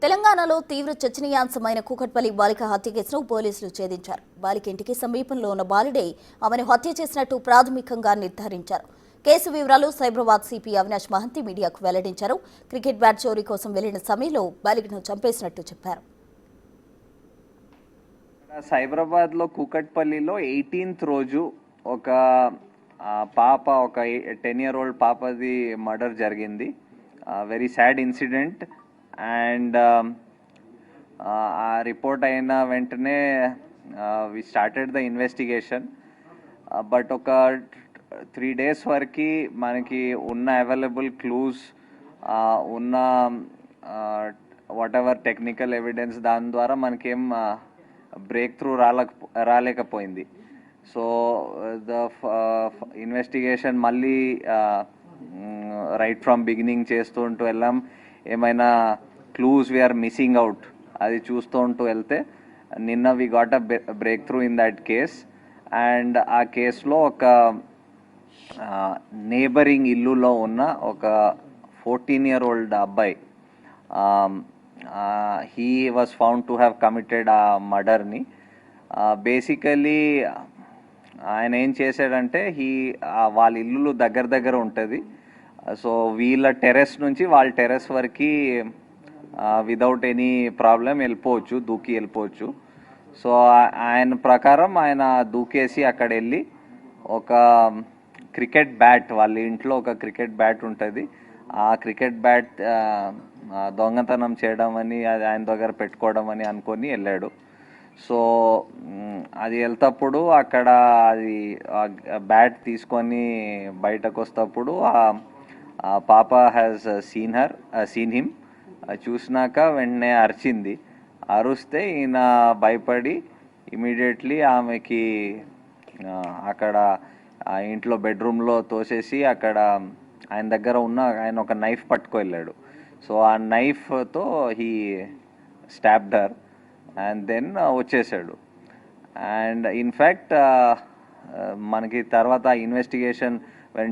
తెలంగాణలో తీవ్ర చర్చనీయాంశమైన కూకట్పల్లి బాలిక హత్య కేసును పోలీసులు ఛేదించారు. బాలిక ఇంటికి సమీపంలో ఉన్న బాలుడే ఆమెను హత్య చేసినట్టు ప్రాథమికంగా నిర్ధారించారు. కేసు వివరాలు సైబరాబాద్ సిపి అవినాష్ మహంతి మీడియాకు వెల్లడించారు. క్రికెట్ బ్యాట్ చోరీ కోసం వెళ్లిన సమయంలో బాలికను చంపేసినట్టు చెప్పారు. సైబరాబాద్ లో కూకట్పల్లిలో 18th రోజు ఒక పాప, ఒక 10-year-old పాపది మర్డర్ జరిగింది. Very sad incident. అండ్ ఆ రిపోర్ట్ అయిన వెంటనే we started the investigation. But ఒక 3 days వరకు మనకి ఉన్న అవైలబుల్ క్లూస్, ఉన్న వాట్ ఎవర్ టెక్నికల్ ఎవిడెన్స్, దాని ద్వారా మనకేం బ్రేక్ త్రూ రాలేకపోయింది. సో ద ఇన్వెస్టిగేషన్ మళ్ళీ రైట్ ఫ్రమ్ బిగినింగ్ చేస్తూ ఉంటూ వెళ్ళాం. ఏమైనా క్లూస్ వీఆర్ మిస్సింగ్ అవుట్ అది చూస్తూ ఉంటూ వెళ్తే నిన్న we got a breakthrough in that case. And ఆ కేసులో ఒక నేబరింగ్ ఇల్లులో ఉన్న ఒక 14-year-old అబ్బాయి, he was found to have committed a మర్డర్ని. బేసికలీ ఆయన ఏం చేశాడంటే, వాళ్ళ ఇల్లు దగ్గర దగ్గర ఉంటుంది. సో వీళ్ళ టెర్రస్ నుంచి వాళ్ళ టెర్రస్ వరకు విదౌట్ ఎనీ ప్రాబ్లం వెళ్ళిపోవచ్చు, దూకి వెళ్ళిపోవచ్చు. సో ఆయన ప్రకారం ఆయన దూకేసి అక్కడ వెళ్ళి ఒక క్రికెట్ బ్యాట్, వాళ్ళ ఇంట్లో ఒక క్రికెట్ బ్యాట్ ఉంటుంది, ఆ క్రికెట్ బ్యాట్ దొంగతనం చేయడం అని, అది ఆయన దగ్గర పెట్టుకోవడం అని అనుకొని వెళ్ళాడు. సో అది వెళ్తప్పుడు అక్కడ అది బ్యాట్ తీసుకొని బయటకు వస్తప్పుడు ఆ పాప హ్యాస్ సీన్ హిమ్. చూసినాక వెంటనే అరిచింది. అరుస్తే ఈయన భయపడి ఇమీడియట్లీ ఆమెకి అక్కడ ఆ ఇంట్లో బెడ్రూమ్లో తోసేసి అక్కడ ఆయన దగ్గర ఉన్న ఆయన ఒక నైఫ్ పట్టుకు వెళ్ళాడు. సో ఆ నైఫ్తో he stabbed her and then వచ్చేసాడు. అండ్ ఇన్ఫ్యాక్ట్ మనకి తర్వాత ఇన్వెస్టిగేషన్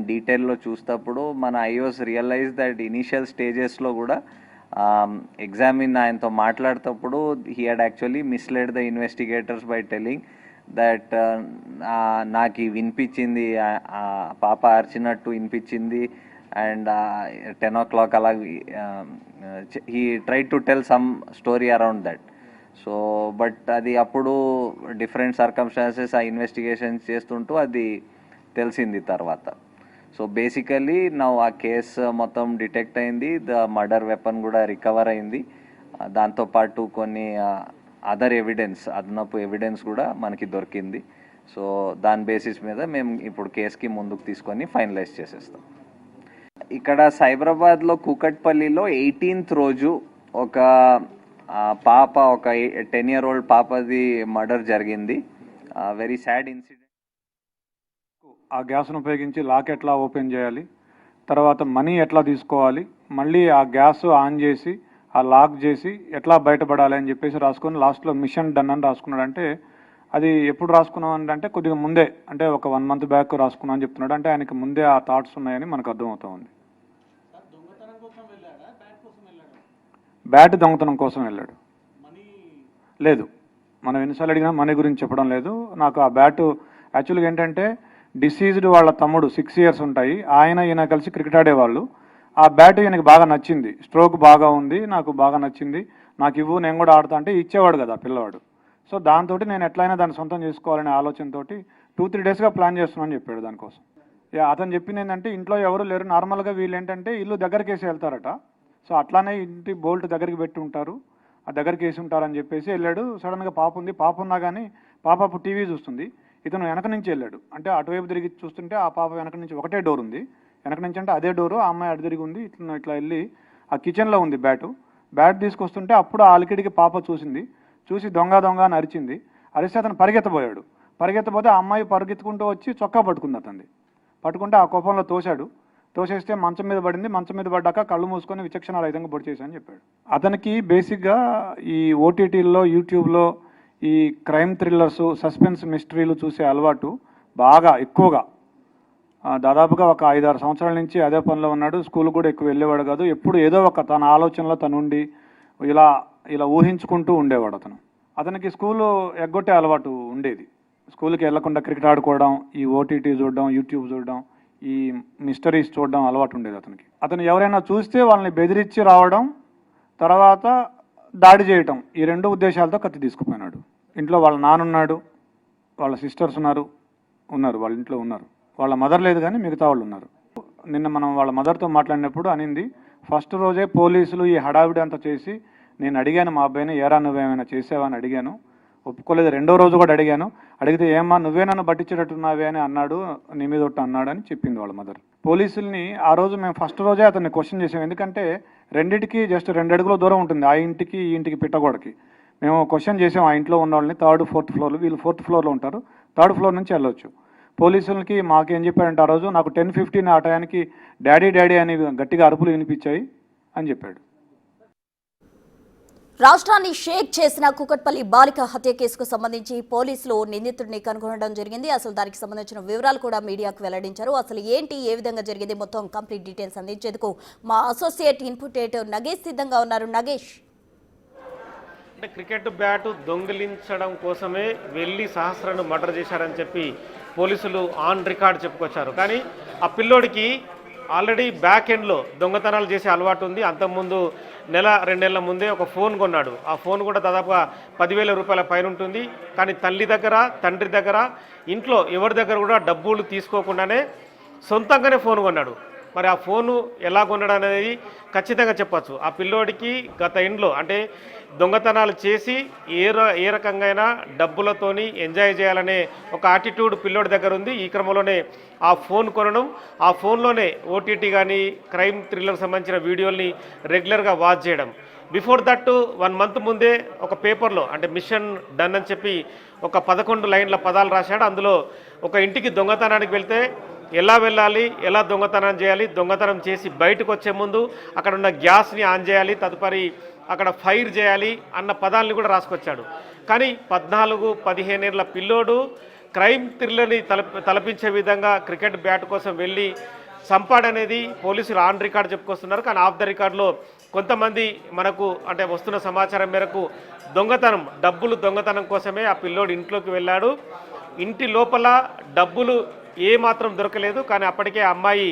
డీటెయిల్లో చూసేటప్పుడు మన ఐఓస్ రియలైజ్ దట్ ఇనీషియల్ స్టేజెస్లో కూడా ఎగ్జామిన్ ఆయనతో మాట్లాడేటప్పుడు he had actually misled the investigators by telling that నాకు వినిపించింది, పాప అరిచినట్టు వినిపించింది. అండ్ 10 o'clock అలా he try to tell some story around that. So but అది అప్పుడు డిఫరెంట్ సర్కమ్స్టాన్సెస్ ఆ ఇన్వెస్టిగేషన్ చేస్తుంటూ అది తెలిసింది తర్వాత. సో బేసికలీ ఆ కేసు మొత్తం డిటెక్ట్ అయింది, ద మర్డర్ వెపన్ కూడా రికవర్ అయింది. దాంతోపాటు కొన్ని అదర్ ఎవిడెన్స్, అదనపు ఎవిడెన్స్ కూడా మనకి దొరికింది. సో దాని బేసిస్ మీద మేము ఇప్పుడు కేసుకి ముందుకు తీసుకొని ఫైనలైజ్ చేసేస్తాం. ఇక్కడ సైబరాబాద్లో కూకట్పల్లిలో 18th రోజు ఒక పాప, ఒక 10-year-old పాపది మర్డర్ జరిగింది. Very sad incident. ఆ గ్యాస్ను ఉపయోగించి లాక్ ఎట్లా ఓపెన్ చేయాలి, తర్వాత మనీ ఎట్లా తీసుకోవాలి, మళ్ళీ ఆ గ్యాస్ ఆన్ చేసి ఆ లాక్ చేసి ఎట్లా బయటపడాలి అని చెప్పేసి రాసుకొని లాస్ట్లో మిషన్ డన్ అని రాసుకున్నాడు. అంటే అది ఎప్పుడు రాసుకున్నాం అంటే కొద్దిగా ముందే, అంటే ఒక 1 month బ్యాక్ రాసుకున్నాం అని చెప్తున్నాడు. అంటే ఆయనకి ముందే ఆ థాట్స్ ఉన్నాయని మనకు అర్థమవుతా ఉంది. బ్యాట్ దొంగతనం కోసం వెళ్ళాడు. లేదు, మనం ఎన్నిసార్లు అడిగినా మనీ గురించి చెప్పడం లేదు. నాకు ఆ బ్యాట్ యాక్చువల్గా ఏంటంటే, డిసీజ్డ్ వాళ్ళ తమ్ముడు 6 years ఉంటాయి, ఈయన కలిసి క్రికెట్ ఆడేవాళ్ళు. ఆ బ్యాట్ ఈయనకి బాగా నచ్చింది, స్ట్రోక్ బాగా ఉంది, నాకు బాగా నచ్చింది, నాకు ఇవ్వు నేను కూడా ఆడతా అంటే ఇచ్చేవాడు కదా పిల్లవాడు. సో దాంతో నేను ఎట్లయినా దాన్ని సొంతం చేసుకోవాలనే ఆలోచనతో 2-3 daysగా ప్లాన్ చేస్తున్నాను చెప్పాడు దానికోసం. అతను చెప్పింది ఏంటంటే, ఇంట్లో ఎవరు లేరు, నార్మల్గా వీళ్ళు ఏంటంటే ఇల్లు దగ్గరికి వేసి వెళ్తారట. సో అట్లానే ఇంటి బోల్ట్ దగ్గరికి పెట్టి ఉంటారు, ఆ దగ్గరికి వేసి ఉంటారని చెప్పేసి వెళ్ళాడు. సడన్గా పాప ఉంది, పాప ఉన్నా కానీ పాప అప్పుడు టీవీ చూస్తుంది, ఇతను వెనక నుంచి వెళ్ళాడు. అంటే అటువైపు తిరిగి చూస్తుంటే ఆ పాప వెనక నుంచి ఒకటే డోర్ ఉంది, వెనక నుంచి అంటే అదే డోరు, ఆ అమ్మాయి అటు తిరిగి ఉంది. ఇట్లా వెళ్ళి ఆ కిచెన్లో ఉంది బ్యాట్ తీసుకొస్తుంటే అప్పుడు ఆ అలికిడికి పాప చూసి దొంగ అని అరిచింది. అరిస్తే అతను పరిగెత్తబోతే ఆ అమ్మాయి పరిగెత్తుకుంటూ వచ్చి చొక్కా పట్టుకుంది. పట్టుకుంటే ఆ కోపంలో తోసేస్తే మంచం మీద పడింది. మంచం మీద పడ్డాక కళ్ళు మూసుకొని విచక్షణ రహితంగా పొడి చేశానని చెప్పాడు. అతనికి బేసిక్గా ఈ ఓటీటీల్లో, యూట్యూబ్లో ఈ క్రైమ్ థ్రిల్లర్స్, సస్పెన్స్ మిస్టరీలు చూసే అలవాటు బాగా ఎక్కువగా, దాదాపుగా ఒక 5-6 సంవత్సరాల నుంచి అదే పనిలో ఉన్నాడు. స్కూల్ కూడా ఎక్కువ వెళ్ళేవాడు కాదు. ఎప్పుడు ఏదో ఒక తన ఆలోచనలో తనుండి ఇలా ఇలా ఊహించుకుంటూ ఉండేవాడు అతనికి స్కూలు ఎగ్గొట్టే అలవాటు ఉండేది. స్కూల్కి వెళ్లకుండా క్రికెట్ ఆడుకోవడం, ఈ ఓటీటీ చూడడం, యూట్యూబ్ చూడడం, ఈ మిస్టరీస్ చూడడం అలవాటు ఉండేది అతనికి. అతను ఎవరైనా చూస్తే వాళ్ళని బెదిరించి రావడం, తర్వాత దాడి చేయటం, ఈ 2 ఉద్దేశాలతో కత్తి తీసుకుపోయినాడు. ఇంట్లో వాళ్ళ నాన్నున్నాడు, వాళ్ళ సిస్టర్స్ ఉన్నారు, వాళ్ళ ఇంట్లో ఉన్నారు. వాళ్ళ మదర్ లేదు కానీ మిగతా వాళ్ళు ఉన్నారు. నిన్న మనం వాళ్ళ మదర్తో మాట్లాడినప్పుడు అనింది, ఫస్ట్ రోజే పోలీసులు ఈ హడావిడి అంతా చేసి నేను అడిగాను మా అబ్బాయిని, ఏరా నువ్వేమైనా చేసావా అని అడిగాను, ఒప్పుకోలేదు. 2వ రోజు కూడా అడిగితే ఏమ్మా నువ్వే నన్ను పట్టించేటట్టున్నావే అని అన్నాడు, నీ మీద ఒట్టు అన్నాడు అని చెప్పింది వాళ్ళ మదర్. పోలీసుల్ని ఆ రోజు మేము ఫస్ట్ రోజే అతన్ని క్వశ్చన్ చేసాం, ఎందుకంటే రెండింటికి జస్ట్ 2 అడుగుల దూరం ఉంటుంది, ఆ ఇంటికి ఈ ఇంటికి పిట్టగోడకి. మేము క్వశ్చన్ చేసాం ఆ ఇంట్లో ఉన్న వాళ్ళని, 3rd 4th ఫ్లోర్లో, వీళ్ళు 4th ఫ్లోర్లో ఉంటారు, 3rd ఫ్లోర్ నుంచి వెళ్ళొచ్చు. పోలీసులకి మాకేం చెప్పాడంటే ఆ రోజు, నాకు 10:15 ఆ టయానికి డాడీ డాడీ అని గట్టిగా అరుపులు వినిపించాయి అని చెప్పాడు. రాష్ట్రాన్ని షేక్ చేసిన కూకట్పల్లి బాలిక హత్య కేసుకు సంబంధించి పోలీసులు నిందితుడిని కనుగొనడం జరిగింది. అసలు దానికి సంబంధించిన వివరాలు కూడా మీడియాకు వెల్లడించారు. అసలు ఏంటి, ఏ విధంగా జరిగింది, మొత్తం కంప్లీట్ డీటెయిల్స్ అందించేందుకు మా అసోసియేట్ ఇన్పుట్ ఎడిటర్ నగేష్ సిద్ధంగా ఉన్నారు. నగేష్, అంటే క్రికెట్ బ్యాటు దొంగిలించడం కోసమే వెళ్ళి సహస్రను మర్డర్ చేశారని చెప్పి పోలీసులు ఆన్ రికార్డ్ చెప్పుకొచ్చారు. కానీ ఆ పిల్లోడికి ఆల్రెడీ బ్యాక్ ఎండ్లో దొంగతనాలు చేసే అలవాటు ఉంది. అంతకుముందు 1-2 నెలల ముందే ఒక ఫోన్ కొన్నాడు. ఆ ఫోన్ కూడా దాదాపుగా 10,000 రూపాయల పైన ఉంటుంది. కానీ తల్లి దగ్గర, తండ్రి దగ్గర, ఇంట్లో ఎవరి దగ్గర కూడా డబ్బులు తీసుకోకుండానే సొంతంగానే ఫోన్ కొన్నాడు. మరి ఆ ఫోను ఎలా కొనడం అనేది ఖచ్చితంగా చెప్పచ్చు. ఆ పిల్లోడికి గత ఇంట్లో అంటే దొంగతనాలు చేసి ఏ రకంగా డబ్బులతోని ఎంజాయ్ చేయాలనే ఒక యాటిట్యూడ్ పిల్లోడి దగ్గర ఉంది. ఈ క్రమంలోనే ఆ ఫోన్ కొనడం, ఆ ఫోన్లోనే ఓటీటీ కానీ క్రైమ్ థ్రిల్లర్కి సంబంధించిన వీడియోల్ని రెగ్యులర్గా వాచ్ చేయడం. బిఫోర్ దట్ 1 మంత్ ముందే ఒక పేపర్లో అంటే మిషన్ డన్ అని చెప్పి ఒక 11 లైన్ల పదాలు రాశాడు. అందులో ఒక ఇంటికి దొంగతనానికి వెళ్తే ఎలా వెళ్ళాలి, ఎలా దొంగతనం చేయాలి, దొంగతనం చేసి బయటకు వచ్చే ముందు అక్కడ ఉన్న గ్యాస్ని ఆన్ చేయాలి, తదుపరి అక్కడ ఫైర్ చేయాలి అన్న పదాలని కూడా రాసుకొచ్చాడు. కానీ 14-15 ఏళ్ల పిల్లోడు క్రైమ్ థ్రిల్లర్ని తలపించే విధంగా క్రికెట్ బ్యాట్ కోసం వెళ్ళి సంపాడనేది పోలీసులు ఆన్ రికార్డ్ చెప్పుకొస్తున్నారు. కానీ ఆఫ్ ద రికార్డులో కొంతమంది మనకు అంటే వస్తున్న సమాచారం మేరకు దొంగతనం కోసమే ఆ పిల్లోడు ఇంట్లోకి వెళ్ళాడు. ఇంటి లోపల డబ్బులు ఏమాత్రం దొరకలేదు. కానీ అప్పటికే అమ్మాయి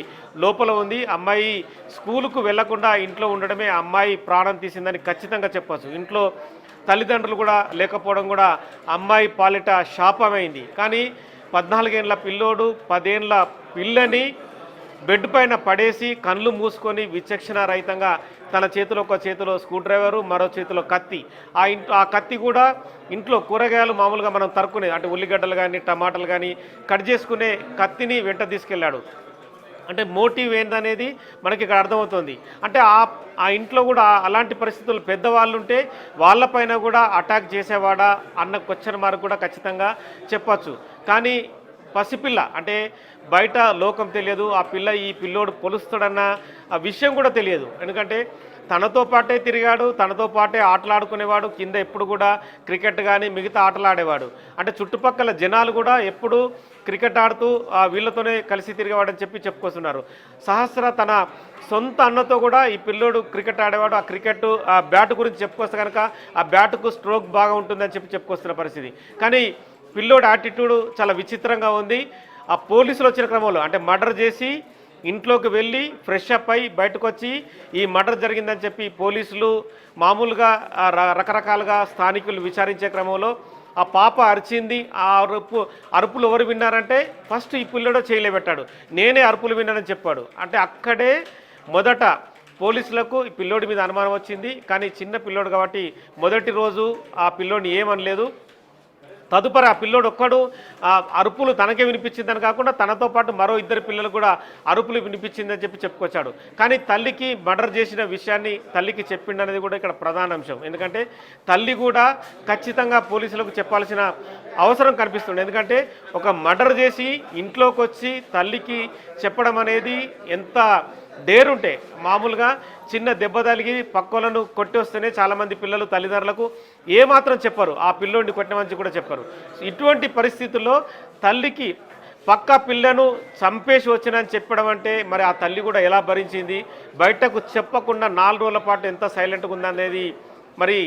లోపల ఉంది. అమ్మాయి స్కూలుకు వెళ్లకుండా ఇంట్లో ఉండడమే అమ్మాయి ప్రాణం తీసిందని ఖచ్చితంగా చెప్పచ్చు. ఇంట్లో తల్లిదండ్రులు కూడా లేకపోవడం కూడా అమ్మాయి పాలిట శాపమైంది. కానీ 14 ఏళ్ల పిల్లోడు 10 ఏళ్ల పిల్లని బెడ్ పైన పడేసి కళ్ళు మూసుకొని విచక్షణ రహితంగా తన ఒక చేతిలో స్క్రూ డ్రైవరు, మరో చేతిలో కత్తి, ఆ కత్తి కూడా ఇంట్లో కూరగాయలు మామూలుగా మనం తరుక్కునే అంటే ఉల్లిగడ్డలు కానీ టమాటాలు కానీ కట్ చేసుకునే కత్తిని వెంట తీసుకెళ్ళాడు. అంటే మోటివ్ ఏందనేది మనకి ఇక్కడ అర్థమవుతుంది. అంటే ఆ ఇంట్లో కూడా అలాంటి పరిస్థితులు పెద్దవాళ్ళు ఉంటే వాళ్ళపైన కూడా అటాక్ చేసేవాడా అన్న క్వశ్చన్ మార్క్ కూడా ఖచ్చితంగా చెప్పచ్చు. కానీ పసిపిల్ల అంటే బయట లోకం తెలియదు, ఆ ఈ పిల్లోడు పొలుస్తాడన్న ఆ విషయం కూడా తెలియదు. ఎందుకంటే తనతో పాటే తిరిగాడు, తనతో పాటే ఆటలాడుకునేవాడు, కింద ఎప్పుడు కూడా క్రికెట్ కానీ మిగతా ఆటలు ఆడేవాడు. అంటే చుట్టుపక్కల జనాలు కూడా ఎప్పుడు క్రికెట్ ఆడుతూ వీళ్ళతోనే కలిసి తిరిగేవాడని చెప్పుకొస్తున్నారు. సహస్ర తన సొంత అన్నతో కూడా ఈ పిల్లోడు క్రికెట్ ఆడేవాడు, ఆ క్రికెట్ ఆ బ్యాట్ గురించి చెప్పుకొస్తే కనుక ఆ బ్యాట్కు స్ట్రోక్ బాగా ఉంటుందని చెప్పుకొస్తున్న పరిస్థితి. కానీ పిల్లోడు యాటిట్యూడ్ చాలా విచిత్రంగా ఉంది. ఆ పోలీసులు వచ్చిన క్రమంలో అంటే మర్డర్ చేసి ఇంట్లోకి వెళ్ళి ఫ్రెష్ అప్ అయి బయటకు వచ్చి ఈ మర్డర్ జరిగిందని చెప్పి పోలీసులు మామూలుగా రకరకాలుగా స్థానికులు విచారించే క్రమంలో ఆ పాప అరిచింది. ఆ అరుపులు ఎవరు విన్నారంటే ఫస్ట్ ఈ పిల్లోడు చేయలేబెట్టాడు, నేనే అరుపులు విన్నానని చెప్పాడు. అంటే అక్కడే మొదట పోలీసులకు ఈ పిల్లోడి మీద అనుమానం వచ్చింది. కానీ చిన్న పిల్లోడు కాబట్టి మొదటి రోజు ఆ పిల్లోడిని ఏమనలేదు. తదుపరి ఆ పిల్లోడు ఒక్కడు అరుపులు తనకే వినిపించిందని కాకుండా తనతో పాటు మరో 2 పిల్లలు కూడా అరుపులు వినిపించిందని చెప్పుకొచ్చాడు. కానీ తల్లికి మర్డర్ చేసిన విషయాన్ని తల్లికి చెప్పిండనేది కూడా ఇక్కడ ప్రధాన అంశం. ఎందుకంటే తల్లి కూడా ఖచ్చితంగా పోలీసులకు చెప్పాల్సిన అవసరం కనిపిస్తుంది. ఎందుకంటే ఒక మర్డర్ చేసి ఇంట్లోకి వచ్చి తల్లికి చెప్పడం అనేది ఎంత డేరుంటే, మామూలుగా చిన్న దెబ్బ తగిలి పక్కలను కొట్టి వస్తేనే చాలామంది పిల్లలు తల్లిదండ్రులకు ఏమాత్రం చెప్పరు, ఆ పిల్లోడిని కొట్టిన మంచి కూడా చెప్పరు. ఇటువంటి పరిస్థితుల్లో తల్లికి పక్క పిల్లను చంపేసి వచ్చినని చెప్పడం అంటే మరి ఆ తల్లి కూడా ఎలా భరించింది, బయటకు చెప్పకుండా 4 రోజుల పాటు ఎంత సైలెంట్గా ఉందనేది మరి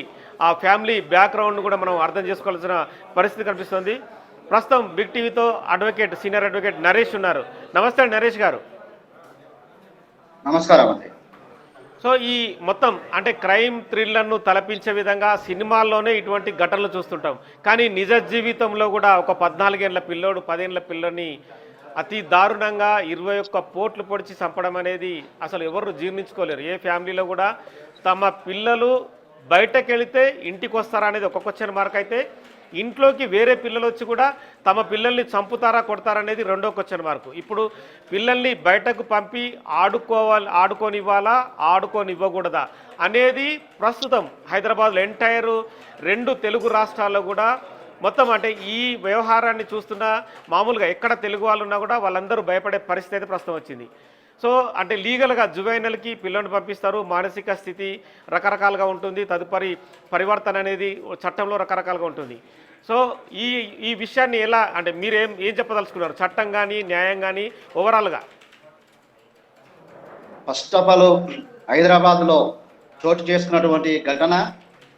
ఆ ఫ్యామిలీ బ్యాక్గ్రౌండ్ కూడా మనం అర్థం చేసుకోవాల్సిన పరిస్థితి కనిపిస్తుంది. ప్రస్తుతం బిగ్ టీవీతో అడ్వకేట్ సీనియర్ అడ్వకేట్ నరేష్ ఉన్నారు. నమస్తే నరేష్ గారు. నమస్కారం అండి. సో ఈ మొత్తం అంటే క్రైమ్ థ్రిల్లర్ను తలపించే విధంగా సినిమాల్లోనే ఇటువంటి ఘటనలు చూస్తుంటాం, కానీ నిజ జీవితంలో కూడా ఒక 14 ఏళ్ల పిల్లోడు 10 ఏళ్ల పిల్లని అతి దారుణంగా 21 పోట్లు పొడిచి చంపడం అనేది అసలు ఎవరు జీర్ణించుకోలేరు. ఏ ఫ్యామిలీలో కూడా తమ పిల్లలు బయటకు వెళితే ఇంటికి వస్తారా అనేది ఒక క్వశ్చన్ మార్క్ అయితే, ఇంట్లోకి వేరే పిల్లలు వచ్చి కూడా తమ పిల్లల్ని చంపుతారా కొడతారా అనేది రెండో క్వశ్చన్ మార్కు. ఇప్పుడు పిల్లల్ని బయటకు పంపి ఆడుకోనివ్వాలా ఆడుకోనివ్వకూడదా అనేది ప్రస్తుతం హైదరాబాద్లో ఎంటైర్ 2 తెలుగు రాష్ట్రాల్లో కూడా మొత్తం అంటే ఈ వ్యవహారాన్ని చూస్తున్న మామూలుగా ఎక్కడ తెలుగు వాళ్ళు ఉన్నా కూడా వాళ్ళందరూ భయపడే పరిస్థితి అయితే ప్రస్తుతం వచ్చింది. సో అంటే లీగల్గా జువైనల్కి పిల్లల్ని పంపిస్తారు, మానసిక స్థితి రకరకాలుగా ఉంటుంది, తదుపరి పరివర్తన అనేది చట్టంలో రకరకాలుగా ఉంటుంది. సో ఈ విషయాన్ని ఎలా అంటే మీరేం చెప్పదలుచుకున్నారు, చట్టం కానీ న్యాయం కానీ ఓవరాల్గా? ఫస్ట్ ఆఫ్ ఆల్ హైదరాబాద్లో చోటు చేసుకున్నటువంటి ఘటన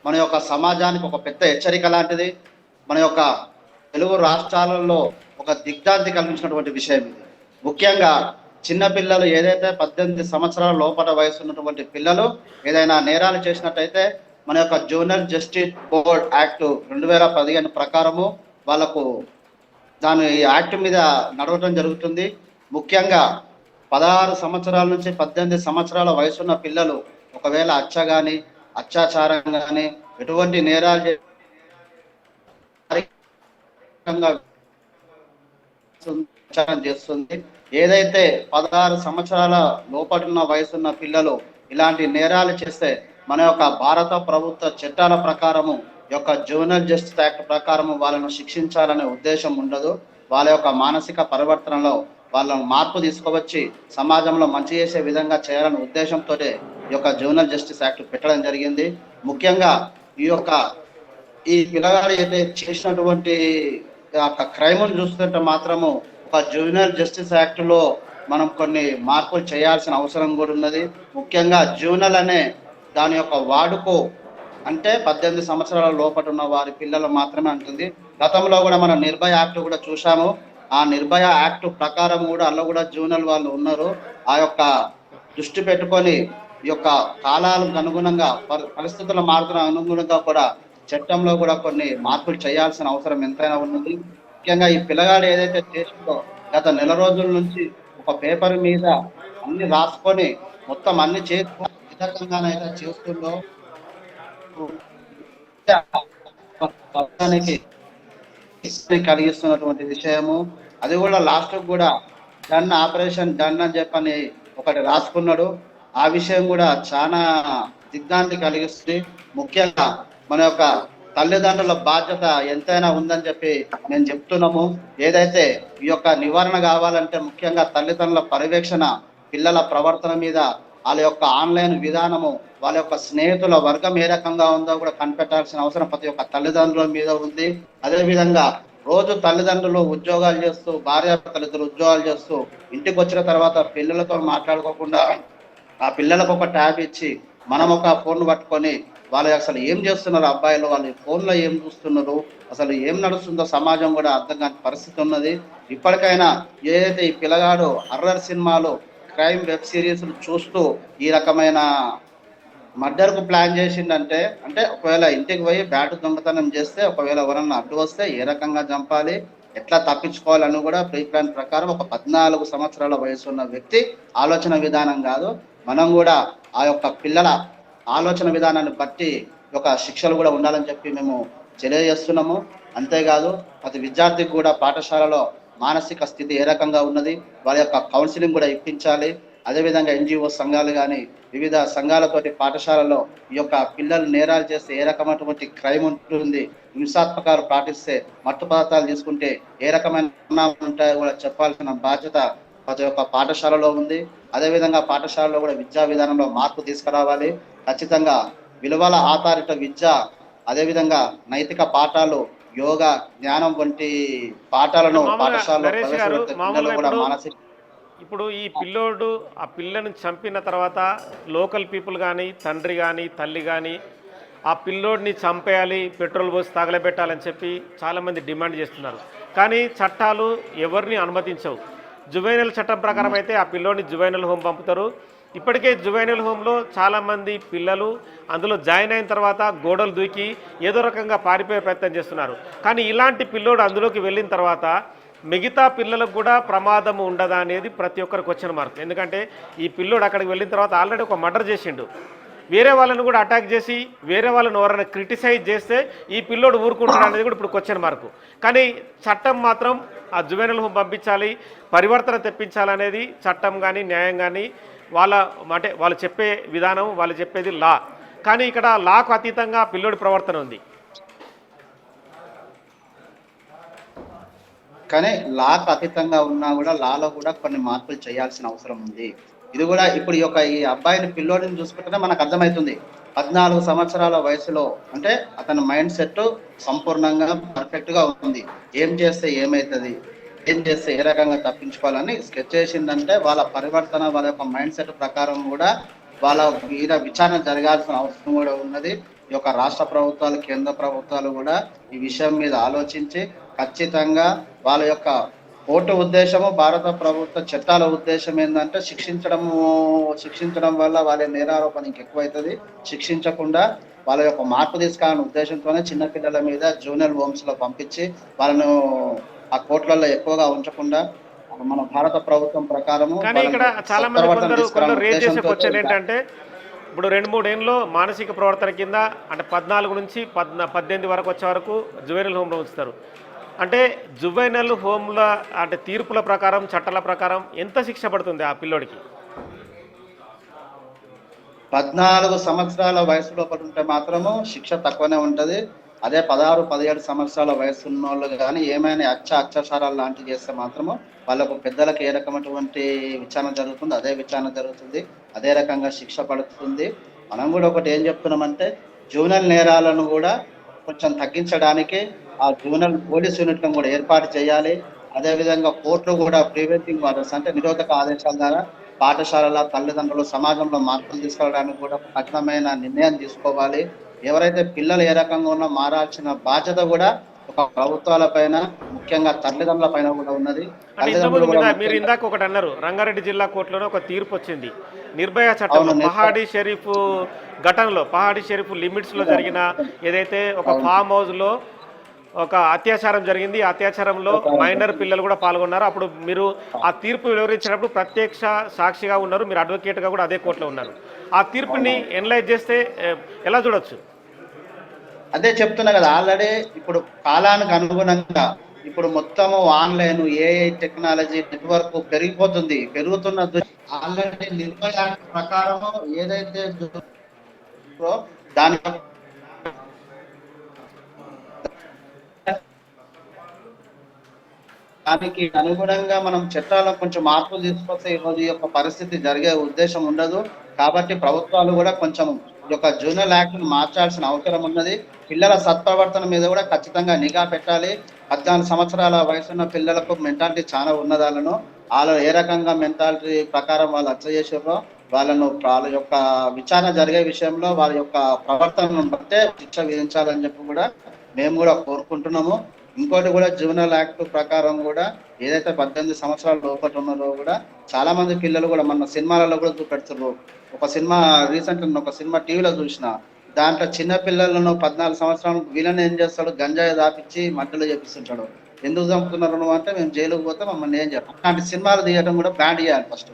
మన యొక్క సమాజానికి ఒక పెద్ద హెచ్చరిక లాంటిది. మన యొక్క తెలుగు రాష్ట్రాలలో ఒక దిగ్భ్రాంతి కలిగించినటువంటి విషయం ఇది. ముఖ్యంగా చిన్నపిల్లలు ఏదైతే 18 సంవత్సరాల లోపల వయసు ఉన్నటువంటి పిల్లలు ఏదైనా నేరాలు చేసినట్టయితే మన యొక్క జూనియర్ జస్టిస్ బోర్డ్ యాక్ట్ 2015 ప్రకారము వాళ్ళకు దాని యాక్ట్ మీద నడవడం జరుగుతుంది. ముఖ్యంగా 16 సంవత్సరాల నుంచి 18 సంవత్సరాల వయసున్న పిల్లలు ఒకవేళ కానీ అత్యాచారం కానీ ఎటువంటి నేరాలు చేస్తుంది. ఏదైతే 16 సంవత్సరాల లోపడున్న వయసున్న పిల్లలు ఇలాంటి నేరాలు చేస్తే మన యొక్క భారత ప్రభుత్వ చట్టాల ప్రకారము యొక్క జూనియర్ జస్టిస్ యాక్ట్ ప్రకారము వాళ్ళను శిక్షించాలనే ఉద్దేశం ఉండదు. వాళ్ళ యొక్క మానసిక పరివర్తనలో వాళ్ళను మార్పు తీసుకువచ్చి సమాజంలో మంచి చేసే విధంగా చేయాలనే ఉద్దేశంతో ఈ యొక్క జూనియర్ జస్టిస్ యాక్ట్ పెట్టడం జరిగింది. ముఖ్యంగా ఈ పిల్లగాడు అయితే చేసినటువంటి క్రైమ్ను చూస్తుంటే మాత్రము ఒక జూనియర్ జస్టిస్ యాక్ట్ లో మనం కొన్ని మార్పులు చేయాల్సిన అవసరం కూడా ఉన్నది. ముఖ్యంగా జూనియర్ అనే దాని యొక్క వాడుకో అంటే 18 సంవత్సరాల లోపల ఉన్న వారి పిల్లలు మాత్రమే అంటుంది. గతంలో కూడా మనం నిర్భయ యాక్ట్ కూడా చూసాము. ఆ నిర్భయ యాక్ట్ ప్రకారం కూడా అందులో కూడా జూనియర్ వాళ్ళు ఉన్నారు. ఆ యొక్క దృష్టి పెట్టుకొని ఈ యొక్క కాలాలకు అనుగుణంగా పరిస్థితుల మారుతున్న అనుగుణంగా కూడా చట్టంలో కూడా కొన్ని మార్పులు చేయాల్సిన అవసరం ఎంతైనా ఉన్నది. ముఖ్యంగా ఈ పిల్లగాడు ఏదైతే చేసిందో గత నెల రోజుల నుంచి ఒక పేపర్ మీద అన్ని రాసుకొని మొత్తం అన్ని విధంగానైతే చేస్తుందో కలిగిస్తున్నటువంటి విషయము. అది కూడా లాస్ట్ కూడా డన్ ఆపరేషన్ డన్ అని చెప్పని ఒకటి రాసుకున్నాడు. ఆ విషయం కూడా చాలా దిగ్భ్రాంతి కలిగిస్తుంది. ముఖ్యంగా మన యొక్క తల్లిదండ్రుల బాధ్యత ఎంతైనా ఉందని చెప్పి మేము చెప్తున్నాము. ఏదైతే ఈ యొక్క నివారణ కావాలంటే ముఖ్యంగా తల్లిదండ్రుల పర్యవేక్షణ, పిల్లల ప్రవర్తన మీద వాళ్ళ యొక్క ఆన్లైన్ విధానము, వాళ్ళ యొక్క స్నేహితుల వర్గం ఏ రకంగా ఉందో కూడా కనిపెట్టాల్సిన అవసరం ప్రతి ఒక్క తల్లిదండ్రుల మీద ఉంది. అదేవిధంగా రోజు తల్లిదండ్రులు ఉద్యోగాలు చేస్తూ, భార్యాభర్తలిద్దరు ఉద్యోగాలు చేస్తూ ఇంటికి వచ్చిన తర్వాత పిల్లలతో మాట్లాడుకోకుండా ఆ పిల్లలకు ఒక ట్యాబ్ ఇచ్చి మనం ఒక ఫోన్ పట్టుకొని వాళ్ళు అసలు ఏం చేస్తున్నారు, అబ్బాయిలు వాళ్ళు ఫోన్లో ఏం చూస్తున్నారు, అసలు ఏం నడుస్తుందో సమాజం కూడా అర్థం కాని పరిస్థితి ఉన్నది. ఇప్పటికైనా ఏదైతే ఈ పిల్లగాడు హర్రర్ సినిమాలు, క్రైమ్ వెబ్ సిరీస్లు చూస్తూ ఈ రకమైన మర్డర్కు ప్లాన్ చేసిండంటే అంటే ఒకవేళ ఇంటికి పోయి బ్యాటు దొంగతనం చేస్తే ఒకవేళ ఎవరన్నా అడ్డు వస్తే ఏ రకంగా చంపాలి, ఎట్లా తప్పించుకోవాలని కూడా ప్రీ ప్లాన్ ప్రకారం ఒక 14 సంవత్సరాల వయసు ఉన్న వ్యక్తి ఆలోచన విధానం కాదు. మనం కూడా ఆ యొక్క పిల్లల ఆలోచన విధానాన్ని బట్టి ఒక శిక్షలు కూడా ఉండాలని చెప్పి మేము తెలియజేస్తున్నాము. అంతేకాదు ప్రతి విద్యార్థికి కూడా పాఠశాలలో మానసిక స్థితి ఏ రకంగా ఉన్నది, వాళ్ళ యొక్క కౌన్సిలింగ్ కూడా ఇప్పించాలి. అదేవిధంగా ఎన్జిఓ సంఘాలు కానీ వివిధ సంఘాలతోటి పాఠశాలలో ఈ యొక్క పిల్లలు నేరాలు చేస్తే ఏ రకమైనటువంటి క్రైమ్ ఉంటుంది, హింసాత్మకాలు పాటిస్తే, మత్తు పదార్థాలు తీసుకుంటే ఏ రకమైన ఉంటాయో కూడా చెప్పాల్సిన బాధ్యత ప్రతి ఒక్క పాఠశాలలో ఉంది. అదేవిధంగా పాఠశాలలో కూడా విద్యా విధానంలో మార్పు తీసుకురావాలి. ఖచ్చితంగా విలువల ఆధారిత విద్య, అదేవిధంగా నైతిక పాఠాలు, యోగా, జ్ఞానం వంటి పాఠాలను పాఠశాలలో ప్రవేశపెడితే కూడా మానసిక. ఇప్పుడు ఈ పిల్లోడు ఆ పిల్లను చంపిన తర్వాత లోకల్ పీపుల్ కానీ, తండ్రి కానీ, తల్లి కానీ ఆ పిల్లోడిని చంపేయాలి, పెట్రోల్ పోసి తగలబెట్టాలని చెప్పి చాలామంది డిమాండ్ చేస్తున్నారు. కానీ చట్టాలు ఎవరిని అనుమతించవు. జువైనల్ చట్టం ప్రకారం అయితే ఆ పిల్లోడిని జువైనల్ హోమ్ పంపుతారు. ఇప్పటికే జువైనల్ హోమ్లో చాలామంది పిల్లలు అందులో జాయిన్ అయిన తర్వాత గోడలు దూకి ఏదో రకంగా పారిపోయే ప్రయత్నం చేస్తున్నారు. కానీ ఇలాంటి పిల్లోడు అందులోకి వెళ్ళిన తర్వాత మిగతా పిల్లలకు కూడా ప్రమాదం ఉండదా అనేది ప్రతి ఒక్కరికి వచ్చిన మార్క్. ఎందుకంటే ఈ పిల్లోడు అక్కడికి వెళ్ళిన తర్వాత ఆల్రెడీ ఒక మర్డర్ చేసిండు, వేరే వాళ్ళని కూడా అటాక్ చేసి వేరే వాళ్ళని ఎవరైనా క్రిటిసైజ్ చేస్తే ఈ పిల్లోడు ఊరుకుంటాడు అనేది కూడా ఇప్పుడు క్వశ్చన్ మార్కు. కానీ చట్టం మాత్రం ఆ జువెనల్ హోమ్ పంపించాలి, పరివర్తన తెప్పించాలనేది చట్టం కానీ న్యాయం కానీ వాళ్ళు చెప్పే విధానం, వాళ్ళు చెప్పేది లా. కానీ ఇక్కడ లాకు అతీతంగా పిల్లోడి ప్రవర్తన ఉంది. కానీ లాకు అతీతంగా ఉన్నా కూడా లాలో కూడా కొన్ని మార్పులు చేయాల్సిన అవసరం ఉంది. ఇది కూడా ఇప్పుడు ఈ అబ్బాయిని పిల్లోడిని చూసుకుంటేనే మనకు అర్థమవుతుంది. 14 సంవత్సరాల వయసులో అంటే అతని మైండ్ సెట్ సంపూర్ణంగా పర్ఫెక్ట్ గా ఉంది. ఏం చేస్తే ఏమవుతుంది, ఏం చేస్తే ఏ రకంగా తప్పించుకోవాలని స్కెచ్ చేసిందంటే వాళ్ళ పరివర్తన, వాళ్ళ యొక్క మైండ్ సెట్ ప్రకారం కూడా వాళ్ళ మీద విచారణ జరగాల్సిన అవసరం కూడా ఉన్నది. ఈ యొక్క రాష్ట్ర ప్రభుత్వాలు, కేంద్ర ప్రభుత్వాలు కూడా ఈ విషయం మీద ఆలోచించి ఖచ్చితంగా వాళ్ళ యొక్క కోర్టు ఉద్దేశము, భారత ప్రభుత్వ చట్టాల ఉద్దేశం ఏంటంటే శిక్షించడం వల్ల వాళ్ళ నేరారోపణ ఇంకెక్కువైతుంది. శిక్షించకుండా వాళ్ళ యొక్క మార్పు తీసుకురాని ఉద్దేశంతోనే చిన్నపిల్లల మీద జూనియర్ హోమ్స్ లో పంపించి వాళ్ళను ఆ కోర్టులలో ఎక్కువగా ఉంచకుండా మన భారత ప్రభుత్వం ప్రకారము. కానీ ఇక్కడ చాలా మంది కొందరు రేజ్ చేసే క్వశ్చన్ ఏంటంటే, ఇప్పుడు 2-3 ఏళ్ళలో మానసిక ప్రవర్తన కింద అంటే 14 నుంచి 18 వరకు వచ్చే వరకు జువెనల్ హోమ్లో ఉంచుతారు. అంటే జువెనల్ హోమ్ల అంటే తీర్పుల ప్రకారం, చట్టాల ప్రకారం ఎంత శిక్ష పడుతుంది ఆ పిల్లోడికి? 14 సంవత్సరాల వయసు లోపల ఉంటే మాత్రము శిక్ష తక్కువనే ఉంటది. అదే 16-17 సంవత్సరాల వయసు ఉన్న వాళ్ళు కానీ ఏమైనా అత్యాచారాలు లాంటివి చేస్తే మాత్రము వాళ్ళకు పెద్దలకు ఏ రకమైనటువంటి విచారణ జరుగుతుంది, అదే విచారణ జరుగుతుంది, అదే రకంగా శిక్ష పడుతుంది. మనం కూడా ఒకటి ఏం చెప్తున్నామంటే జూనియర్ నేరాలను కూడా కొంచెం తగ్గించడానికి ఆ జూనియర్ పోలీస్ యూనిట్లను కూడా ఏర్పాటు చేయాలి. అదేవిధంగా కోర్టులు కూడా ప్రివెంటింగ్ ఆర్డర్స్ అంటే నిరోధక ఆదేశాల ద్వారా పాఠశాలల తల్లిదండ్రులు సమాజంలో మార్పులు తీసుకురావడానికి కూడా కఠినమైన నిర్ణయం తీసుకోవాలి. ఎవరైతే పిల్లలు ఏ రకంగా ఉన్నా మారాల్సిన బాధ్యత కూడా ఒక ప్రభుత్వాల పైన, ముఖ్యంగా తల్లిదండ్రుల పైన కూడా ఉన్నది. మీరు ఇందాక ఒకటి అన్నారు, రంగారెడ్డి జిల్లా కోర్టులోనే ఒక తీర్పు వచ్చింది. నిర్భయ చట్టం పహాడీ షరీఫ్ ఘటనలో, పహాడీ షరీఫ్ లిమిట్స్ లో జరిగిన ఏదైతే ఒక ఫామ్ హౌస్ లో ఒక అత్యాచారం జరిగింది, అత్యాచారంలో మైనర్ పిల్లలు కూడా పాల్గొన్నారు. అప్పుడు మీరు ఆ తీర్పు వివరించినప్పుడు ప్రత్యక్ష సాక్షిగా ఉన్నారు, మీరు అడ్వకేట్గా కూడా అదే కోర్టులో ఉన్నారు. ఆ తీర్పుని ఎనలైజ్ చేస్తే ఎలా చూడొచ్చు? అదే చెప్తున్నా కదా, ఆల్రెడీ ఇప్పుడు కాలానికి అనుగుణంగా ఇప్పుడు మొత్తము ఆన్లైన్, ఏఐ టెక్నాలజీ, నెట్వర్క్ పెరుగుతున్న ఆల్రెడీ నిర్భయ ప్రకారము ఏదైతే దానికి అనుగుణంగా మనం చట్టాలకు కొంచెం మార్పులు తీసుకొస్తే ఈరోజు ఈ యొక్క పరిస్థితి జరిగే ఉద్దేశం ఉండదు. కాబట్టి ప్రభుత్వాలు కూడా కొంచెం ఈ యొక్క జూనియర్ యాక్ట్ ను మార్చాల్సిన అవసరం ఉన్నది. పిల్లల సత్ప్రవర్తన మీద కూడా ఖచ్చితంగా నిఘా పెట్టాలి. 14 సంవత్సరాల వయసున్న పిల్లలకు మెంటాలిటీ చాలా ఉన్నదాలను వాళ్ళు ఏ రకంగా మెంటాలిటీ ప్రకారం వాళ్ళు అట్లా చేసారో వాళ్ళ యొక్క విచారణ జరిగే విషయంలో వాళ్ళ యొక్క ప్రవర్తనను బట్టే శిక్ష విధించాలని చెప్పి కూడా మేము కూడా కోరుకుంటున్నాము. ఇంకోటి కూడా జూనియర్ యాక్ట్ ప్రకారం కూడా ఏదైతే 18 సంవత్సరాల లోపల ఉన్నారో కూడా చాలా మంది పిల్లలు కూడా మన సినిమాలలో కూడా చూపెడుతున్నారు. ఒక సినిమా రీసెంట్ ఒక సినిమా టీవీలో చూసిన దాంట్లో చిన్న పిల్లలను 14 సంవత్సరాలు వీళ్ళని ఏం చేస్తాడు, గంజాయి దాపించి మధ్యలో చేపిస్తుంటాడు. ఎందుకు చంపుతున్నారు నువ్వు అంటే మేము జైలుకు పోతే మమ్మల్ని ఏం చేయాలి. అలాంటి సినిమాలు తీయడం కూడా బ్యాన్ చేయాలి. ఫస్ట్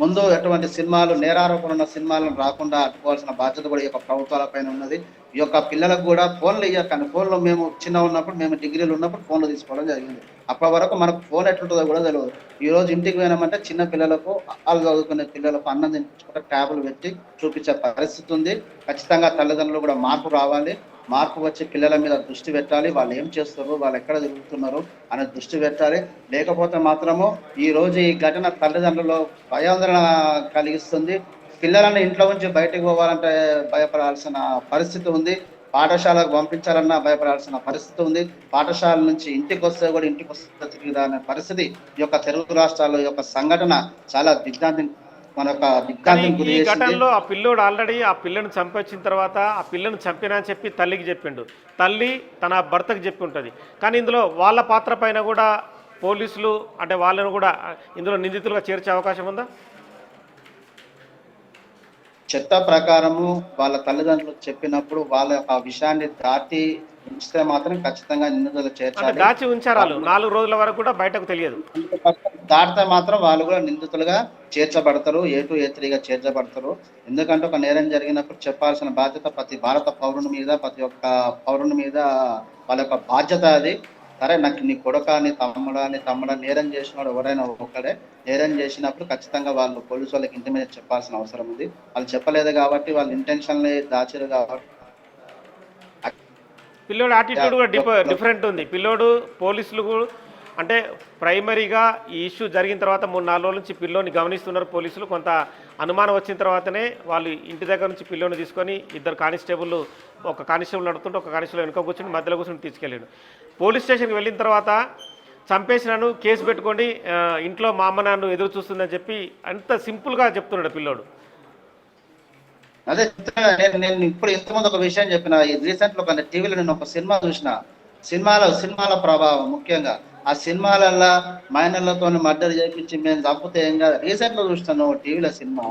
ముందు ఎటువంటి సినిమాలు, నేరారోపణ ఉన్న సినిమాలను రాకుండా అడ్డుకోవాల్సిన బాధ్యత కూడా ఈ యొక్క ప్రభుత్వాల పైన ఉన్నది. ఈ యొక్క పిల్లలకు కూడా ఫోన్లు ఇవ్వకండి. ఫోన్లో మేము చిన్న ఉన్నప్పుడు, మేము డిగ్రీలు ఉన్నప్పుడు ఫోన్లు తీసుకోవడం జరిగింది. అప్పటి వరకు మనకు ఫోన్ ఎట్లుంటుందో కూడా తెలియదు. ఈ రోజు ఇంటికి పోయినామంటే చిన్న పిల్లలకు, వాళ్ళు చదువుకునే పిల్లలకు అన్నం తినిపించుకుంటే ట్యాబులు పెట్టి చూపించే పరిస్థితి ఉంది. ఖచ్చితంగా తల్లిదండ్రులు కూడా మార్పు రావాలి. మార్పు వచ్చి పిల్లల మీద దృష్టి పెట్టాలి. వాళ్ళు ఏం చేస్తారు, వాళ్ళు ఎక్కడ తిరుగుతున్నారు అనే దృష్టి పెట్టాలి. లేకపోతే మాత్రము ఈ రోజు ఈ ఘటన తల్లిదండ్రులు భయాందోళన కలిగిస్తుంది. పిల్లలను ఇంట్లో నుంచి బయటకు పోవాలంటే భయపడాల్సిన పరిస్థితి ఉంది. పాఠశాలకు పంపించాలన్నా భయపడాల్సిన పరిస్థితి ఉంది. పాఠశాల నుంచి ఇంటికి వస్తే కూడా ఇంటికి వస్తే తిరిగిదా అనే పరిస్థితి ఈ యొక్క తెలుగు రాష్ట్రాల యొక్క సంఘటన చాలా మన యొక్క కానీ దిగ్భ్రాంతికి గురి ఈ చేసింది. ఘటనలో ఆ పిల్లోడు ఆల్రెడీ ఆ పిల్లని చంపొచ్చిన తర్వాత ఆ పిల్లని చంపినా అని చెప్పి తల్లికి చెప్పిండు. తల్లి తన భర్తకు చెప్పి ఉంటుంది. కానీ ఇందులో వాళ్ళ పాత్ర పైన కూడా పోలీసులు అంటే వాళ్ళను కూడా ఇందులో నిందితులుగా చేర్చే అవకాశం ఉందా? చట్ట ప్రకారము వాళ్ళ తల్లిదండ్రులు చెప్పినప్పుడు వాళ్ళ యొక్క విషయాన్ని దాటి ఉంచితే మాత్రం ఖచ్చితంగా నిందితులు అంటే చేర్చాలి. దాచి ఉంచారు వాళ్ళు 4 రోజుల వరకు కూడా బయటకు తెలియదు. దాటితే మాత్రం వాళ్ళు కూడా నిందితులుగా చేర్చబడతారు, A2 A3గా చేర్చబడతారు. ఎందుకంటే ఒక నేరం జరిగినప్పుడు చెప్పాల్సిన బాధ్యత ప్రతి భారత పౌరుని మీద, ప్రతి ఒక్క పౌరుని మీద వాళ్ళ యొక్క బాధ్యత అది. సరే నాకు నీ కొడుక, నీ తమ్ముడా నేరం చేసినాడు ఎవరైనా ఒక్కడే. నేరం చేసినప్పుడు ఖచ్చితంగా వాళ్ళు పోలీసు వాళ్ళకి ఇంటిమేట్ చెప్పాల్సిన అవసరం ఉంది. వాళ్ళు చెప్పలేదు కాబట్టి వాళ్ళు ఇంటెన్షన్లీ దాచారు కాబట్టి పిల్లోడు యాటిట్యూడ్ కూడా డిఫరెంట్ ఉంది. పిల్లోడు పోలీసులు అంటే ప్రైమరీగా ఈ ఇష్యూ జరిగిన తర్వాత 3-4 రోజుల నుంచి పిల్లోని గమనిస్తున్నారు పోలీసులు. కొంత అనుమానం వచ్చిన తర్వాతనే వాళ్ళు ఇంటి దగ్గర నుంచి పిల్లోని తీసుకొని 2 కానిస్టేబుల్, ఒక కానిస్టేబుల్ నడుతుంటే ఒక కానిస్టేబుల్ వెనుక కూర్చొని మధ్యలో కూర్చొని తీసుకెళ్ళాడు. పోలీస్ స్టేషన్కి వెళ్ళిన తర్వాత చంపేసినాను, కేసు పెట్టుకోండి, ఇంట్లో మా అమ్మ నాన్న ఎదురు చూస్తుందని చెప్పి అంత సింపుల్గా చెప్తున్నాడు పిల్లోడు. అదే నేను ఇప్పుడు ఇంతకుముందు ఒక విషయం చెప్పిన. రీసెంట్ లో ఒక టీవీలో నేను ఒక సినిమా చూసిన. సినిమాల ప్రభావం ముఖ్యంగా ఆ సినిమాలల్లో మైనర్లతో మర్డర్ చేయించి మేము చంపితే ఏం కాదు. రీసెంట్ లో చూస్తాను టీవీలో సినిమా.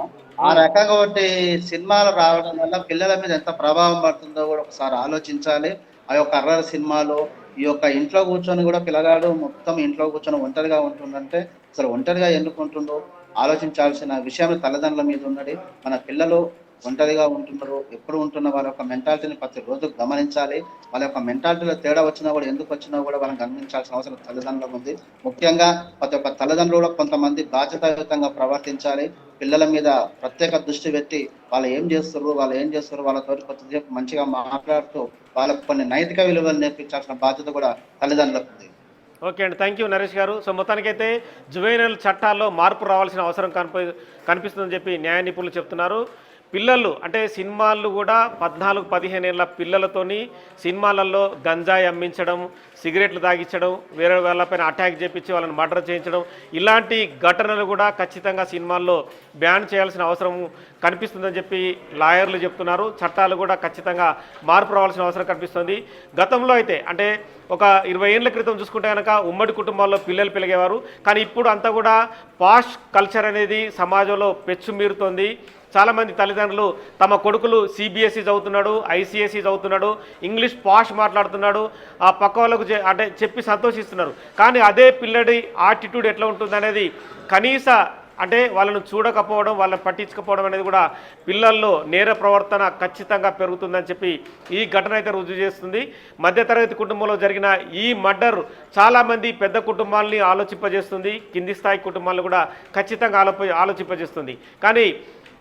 ఆ రకంగా ఒకటి సినిమాలు రావడం వల్ల పిల్లల మీద ఎంత ప్రభావం పడుతుందో కూడా ఒకసారి ఆలోచించాలి. ఆ యొక్క అర్రర్ సినిమాలు ఈ యొక్క ఇంట్లో కూర్చొని కూడా పిల్లగాడు మొత్తం ఇంట్లో కూర్చొని ఒంటరిగా ఉంటుందంటే అసలు ఒంటరిగా ఎందుకు ఉంటుండో ఆలోచించాల్సిన విషయం తల్లిదండ్రుల మీద ఉన్నది. మన పిల్లలు ఒంటరిగా ఉంటున్నారు, ఎప్పుడు ఉంటున్న వాళ్ళ యొక్క మెంటాలిటీని ప్రతి రోజు గమనించాలి. వాళ్ళ యొక్క మెంటాలిటీలో తేడా వచ్చినా కూడా ఎందుకు వచ్చినా కూడా వాళ్ళని గమనించాల్సిన అవసరం తల్లిదండ్రులకు ఉంది. ముఖ్యంగా ప్రతి ఒక్క తల్లిదండ్రులు కూడా కొంతమంది బాధ్యతాయుతంగా ప్రవర్తించాలి. పిల్లల మీద ప్రత్యేక దృష్టి పెట్టి వాళ్ళు ఏం చేస్తారు వాళ్ళతో కొద్దిసేపు మంచిగా మాట్లాడుతూ వాళ్ళకు కొన్ని నైతిక విలువలు నేర్పించాల్సిన బాధ్యత కూడా తల్లిదండ్రులకు ఉంది. ఓకే అండి, థ్యాంక్ యూ నరేష్ గారు. సో మొత్తానికైతే జువెనైల్ చట్టాల్లో మార్పు రావాల్సిన అవసరం కనిపిస్తుందని చెప్పి న్యాయ నిపుణులు చెప్తున్నారు. పిల్లలు అంటే సినిమాలు కూడా 14-15 ఏళ్ళ పిల్లలతోని సినిమాలలో గంజాయి అమ్మించడం, సిగరెట్లు తాగించడం, వేరే వాళ్ళపైన అటాక్ చేయించి వాళ్ళని మర్డర్ చేయించడం, ఇలాంటి ఘటనలు కూడా ఖచ్చితంగా సినిమాల్లో బ్యాన్ చేయాల్సిన అవసరం కనిపిస్తుందని చెప్పి లాయర్లు చెప్తున్నారు. చట్టాలు కూడా ఖచ్చితంగా మార్పు రావాల్సిన అవసరం కనిపిస్తుంది. గతంలో అయితే అంటే ఒక 20 ఏళ్ల క్రితం చూసుకుంటే కనుక ఉమ్మడి కుటుంబాల్లో పిల్లలు పెరిగేవారు. కానీ ఇప్పుడు అంతా కూడా పాష్ కల్చర్ అనేది సమాజంలో పెచ్చుమీరుతోంది. చాలామంది తల్లిదండ్రులు తమ కొడుకులు CBSE చదువుతున్నాడు, ICSE చదువుతున్నాడు, ఇంగ్లీష్ పాష్ మాట్లాడుతున్నాడు, ఆ పక్క వాళ్ళకు అంటే చెప్పి సంతోషిస్తున్నారు. కానీ అదే పిల్లడి యాటిట్యూడ్ ఎట్లా ఉంటుంది అనేది కనీస అంటే వాళ్ళను చూడకపోవడం, వాళ్ళని పట్టించకపోవడం అనేది కూడా పిల్లల్లో నేర ప్రవర్తన ఖచ్చితంగా పెరుగుతుందని చెప్పి ఈ ఘటన అయితే రుజువు చేస్తుంది. మధ్యతరగతి కుటుంబంలో జరిగిన ఈ మర్డర్ చాలామంది పెద్ద కుటుంబాలని ఆలోచింపజేస్తుంది, కింది స్థాయి కుటుంబాలను కూడా ఖచ్చితంగా ఆలోచింపజేస్తుంది. కానీ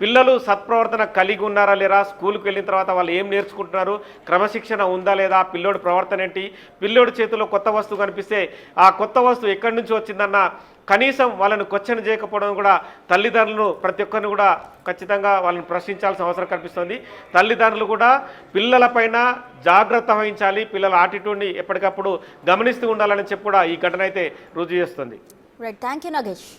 పిల్లలు సత్ప్రవర్తన కలిగి ఉన్నారా లేరా, స్కూల్కి వెళ్ళిన తర్వాత వాళ్ళు ఏం నేర్చుకుంటున్నారు, క్రమశిక్షణ ఉందా లేదా, పిల్లోడి ప్రవర్తన ఏంటి, పిల్లోడి చేతిలో కొత్త వస్తువు కనిపిస్తే ఆ కొత్త వస్తువు ఎక్కడి నుంచి వచ్చిందన్న కనీసం వాళ్ళని క్వశ్చన్ చేయకపోవడం కూడా తల్లిదండ్రులు ప్రతి ఒక్కరిని కూడా ఖచ్చితంగా వాళ్ళని ప్రశ్నించాల్సిన అవసరం కనిపిస్తుంది. తల్లిదండ్రులు కూడా పిల్లలపైన జాగ్రత్త వహించాలి, పిల్లల యాటిట్యూడ్ని ఎప్పటికప్పుడు గమనిస్తూ ఉండాలని చెప్పి కూడా ఈ ఘటన అయితే రుజువు చేస్తుంది. Right, thank you Nagesh.